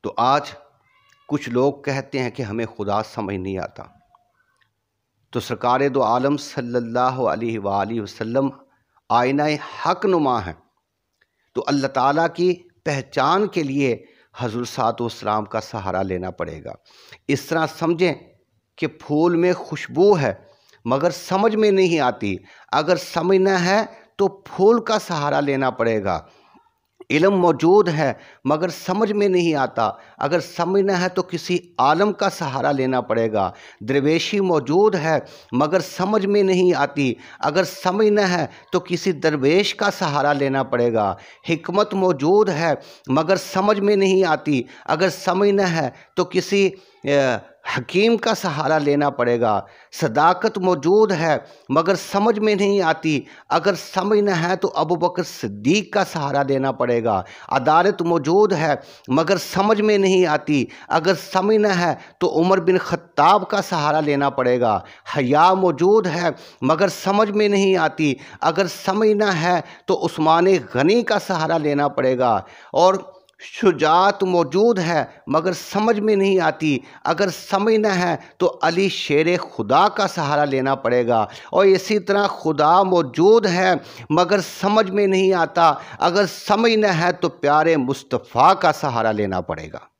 تو آج کچھ لوگ کہتے ہیں کہ ہمیں خدا سمجھ نہیں آتا، تو سرکار دو عالم صلی اللہ علیہ وآلہ وسلم آئینہ حق نما ہیں، تو اللہ تعالیٰ کی پہچان کے لیے حضور صاحب والسلام کا سہارا لینا پڑے گا۔ اس طرح سمجھیں کہ پھول میں خوشبو ہے مگر سمجھ میں نہیں آتی، اگر سمجھنا ہے تو پھول کا سہارا لینا پڑے گا۔ علم موجود ہے مگر سمجھ میں نہیں آتا، اگر سمجھنا ہے تو کسی عالم کا سہارا لینا پڑے گا۔ درویشی موجود ہے مگر سمجھ میں نہیں آتی، اگر سمجھنا ہے تو کسی درویش کا سہارا لینا پڑے گا۔ حکمت موجود ہے مگر سمجھ میں نہیں آتی، اگر سمجھنا ہے تو کسی حکیم کا سہارا لینا پڑے گا۔ صداقت موجود ہے مگر سمجھ میں نہیں آتی، اگر سمجھنا ہے تو ابوبکر صدیق کا سہارا لینا پڑے گا۔ عدالت موجود ہے مگر سمجھ میں نہیں آتی، اگر سمجھنا ہے تو عمر بن خطاب کا سہارا لینا پڑے گا۔ حیا موجود ہے مگر سمجھ میں نہیں آتی، اگر سمجھنا ہے تو عثمان غنی کا سہارا لینا پڑے گا۔ اور شجاعت موجود ہے مگر سمجھ میں نہیں آتی، اگر سمجھنا ہے تو علی شیر خدا کا سہارا لینا پڑے گا۔ اور اسی طرح خدا موجود ہے مگر سمجھ میں نہیں آتا، اگر سمجھنا ہے تو پیارے مصطفیٰ کا سہارا لینا پڑے گا۔